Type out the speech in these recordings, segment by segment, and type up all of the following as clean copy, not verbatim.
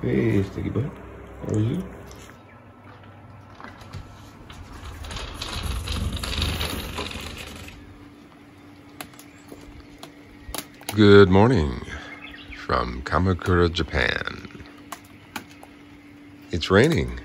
Hey, Sticky Butt. How are you? Good morning from Kamakura, Japan. It's raining.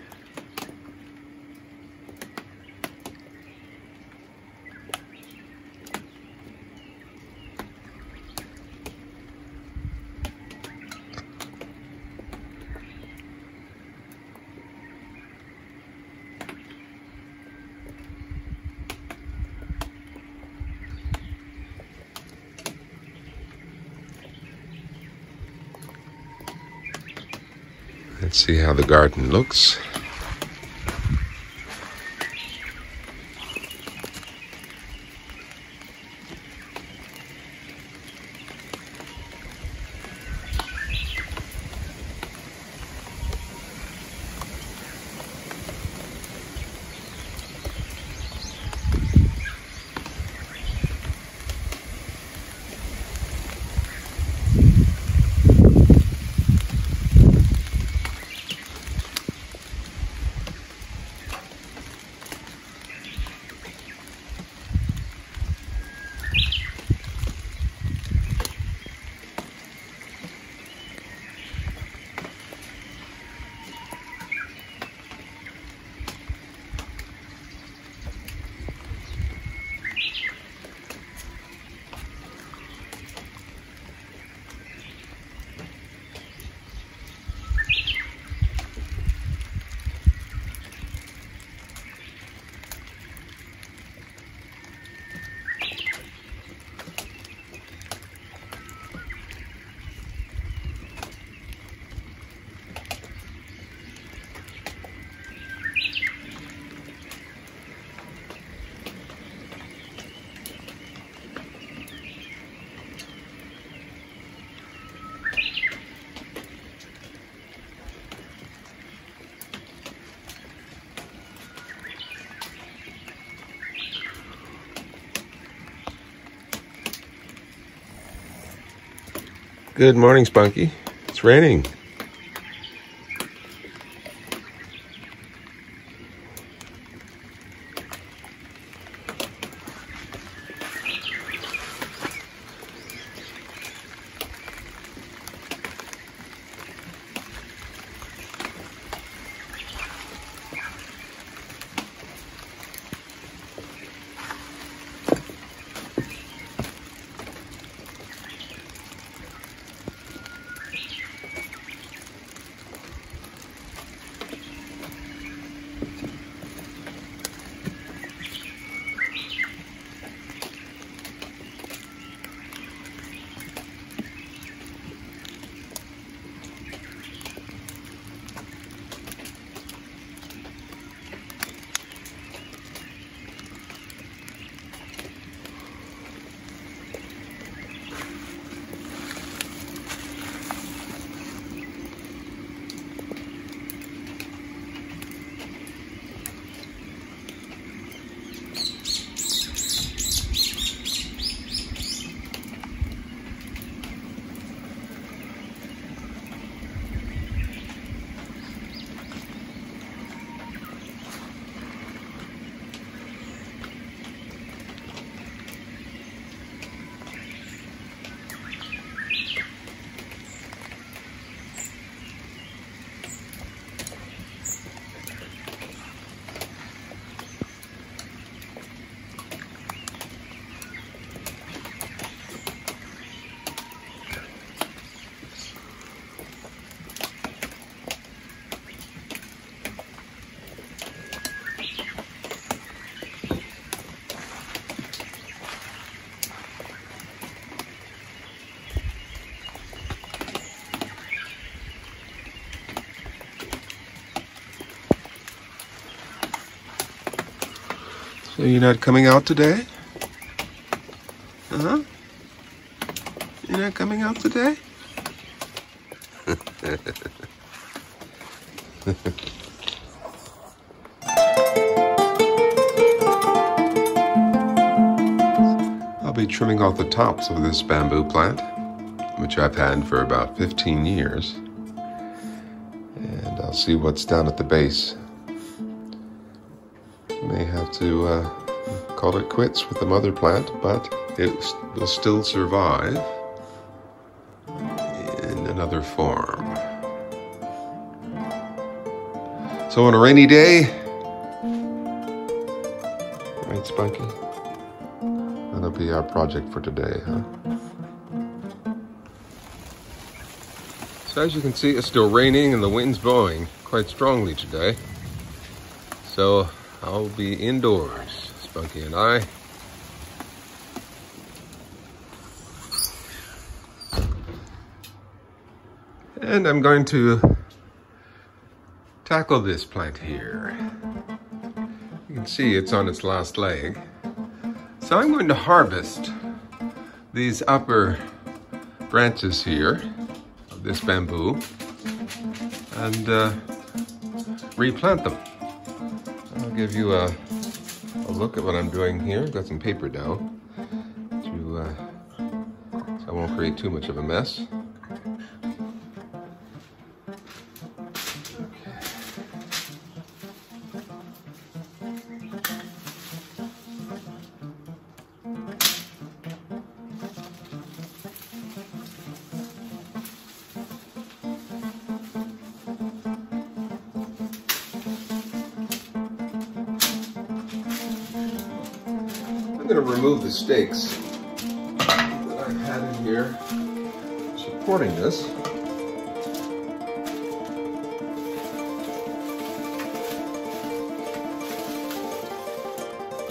Let's see how the garden looks. Good morning, Spunky. It's raining. So you're not coming out today? Uh-huh. You're not coming out today? I'll be trimming off the tops of this bamboo plant, which I've had for about 15 years. see what's down at the base. May have to call it quits with the mother plant, but it will still survive in another form. So on a rainy day, right, Spunky? That'll be our project for today, huh? So as you can see, it's still raining and the wind's blowing quite strongly today. So I'll be indoors, Spunky and I. And I'm going to tackle this plant here. You can see it's on its last leg. So I'm going to harvest these upper branches here of this bamboo and replant them. I'll give you a look at what I'm doing here. I've got some paper down so I won't create too much of a mess. I'm going to remove the stakes that I've had in here supporting this.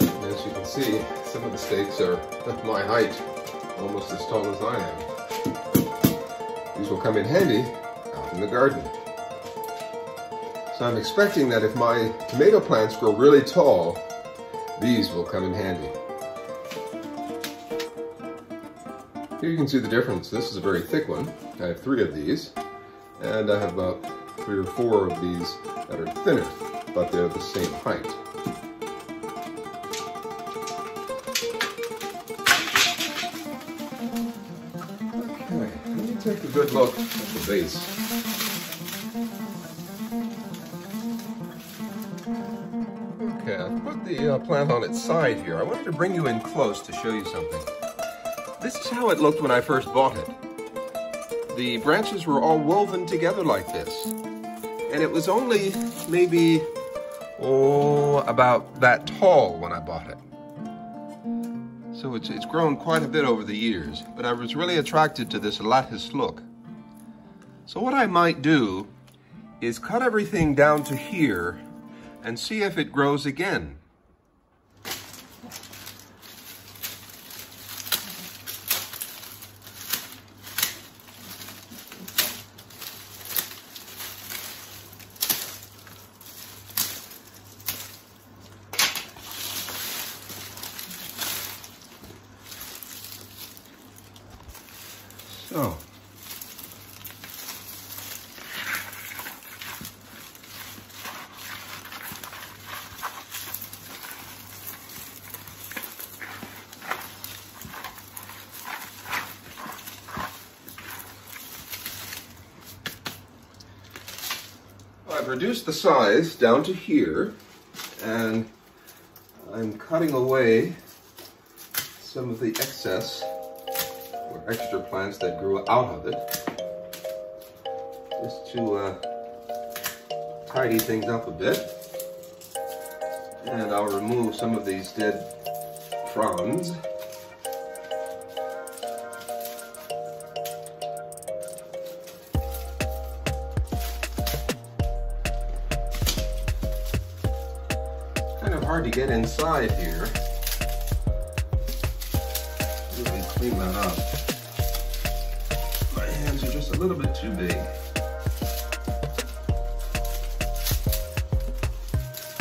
And as you can see, some of the stakes are my height, almost as tall as I am. These will come in handy out in the garden. So I'm expecting that if my tomato plants grow really tall, these will come in handy. Here you can see the difference. This is a very thick one. I have 3 of these, and I have about 3 or 4 of these that are thinner, but they're the same height. Okay, let me take a good look at the base. Okay, I've put the plant on its side here. I wanted to bring you in close to show you something. This is how it looked when I first bought it. The branches were all woven together like this. And it was only maybe, about that tall when I bought it. So it's grown quite a bit over the years, but I was really attracted to this lattice look. So what I might do is cut everything down to here and see if it grows again. So, I've reduced the size down to here, and I'm cutting away some of the excess or extra plants that grew out of it, just to tidy things up a bit. And I'll remove some of these dead fronds. Kind of hard to get inside here. Really clean that up. My hands are just a little bit too big.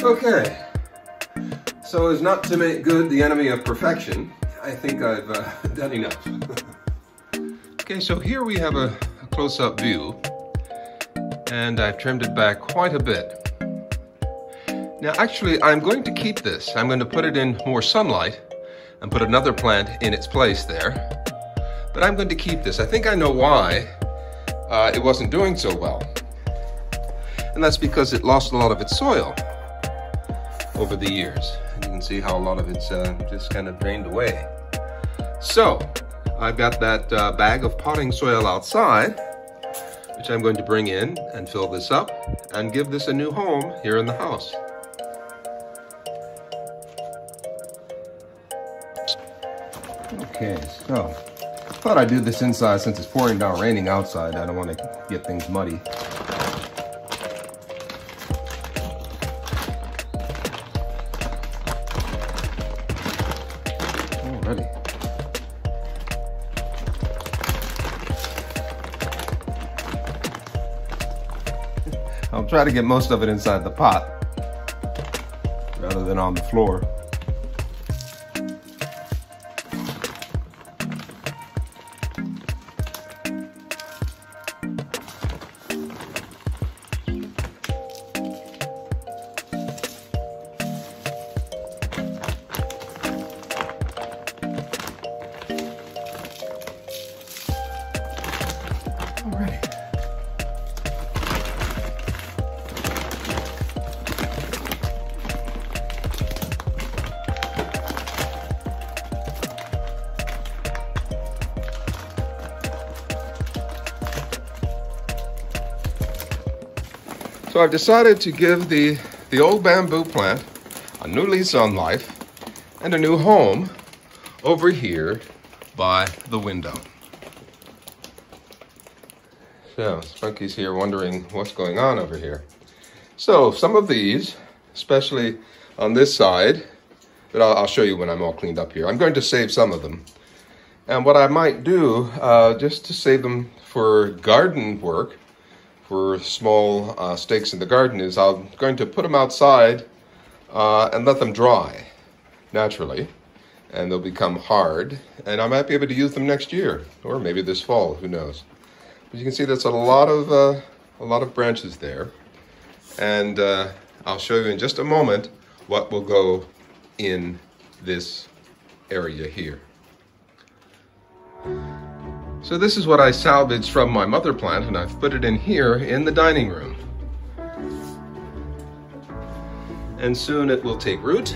Okay, so as not to make good the enemy of perfection, I think I've done enough. Okay, so here we have a close-up view, and I've trimmed it back quite a bit. Now actually, I'm going to keep this. I'm going to put it in more sunlight and put another plant in its place there. But I'm going to keep this. I think I know why it wasn't doing so well. And that's because it lost a lot of its soil over the years. And you can see how a lot of it's just kind of drained away. So I've got that bag of potting soil outside, which I'm going to bring in and fill this up and give this a new home here in the house. Okay, so I thought I'd do this inside since it's pouring down raining outside. I don't want to get things muddy. Alrighty. I'll try to get most of it inside the pot rather than on the floor. So I've decided to give the old bamboo plant a new lease on life and a new home over here by the window. So Spunky's here wondering what's going on over here. So some of these, especially on this side, but I'll show you when I'm all cleaned up here. I'm going to save some of them. And what I might do, just to save them for garden work, for small stakes in the garden, is I'm going to put them outside and let them dry naturally, and they'll become hard, and I might be able to use them next year, or maybe this fall, who knows. But you can see there's a lot of branches there, and I'll show you in just a moment what will go in this area here. So this is what I salvaged from my mother plant, and I've put it in here in the dining room. And soon it will take root,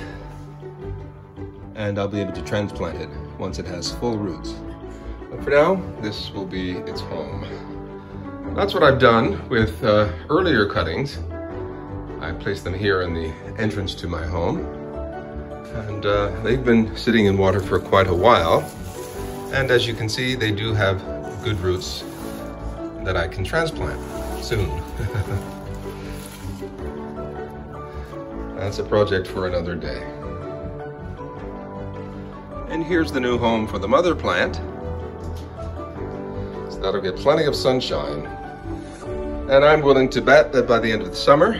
and I'll be able to transplant it once it has full roots. But for now, this will be its home. That's what I've done with earlier cuttings. I placed them here in the entrance to my home, and they've been sitting in water for quite a while. And as you can see, they do have good roots that I can transplant soon. That's a project for another day. And here's the new home for the mother plant. So that'll get plenty of sunshine. And I'm willing to bet that by the end of the summer,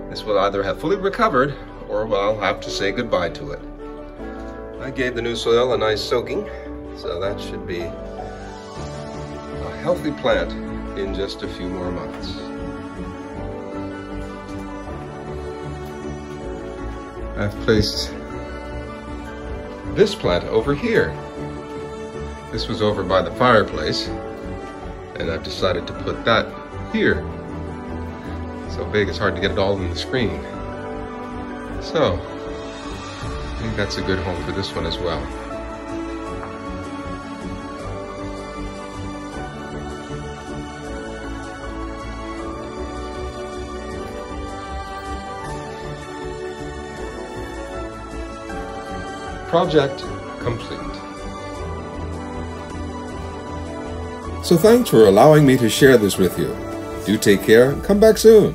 this will either have fully recovered or I'll have to say goodbye to it. I gave the new soil a nice soaking, so that should be a healthy plant in just a few more months. I've placed this plant over here. This was over by the fireplace, and I've decided to put that here. It's so big it's hard to get it all in the screen. So, I think that's a good home for this one as well. Project complete. So thanks for allowing me to share this with you. Do take care and come back soon.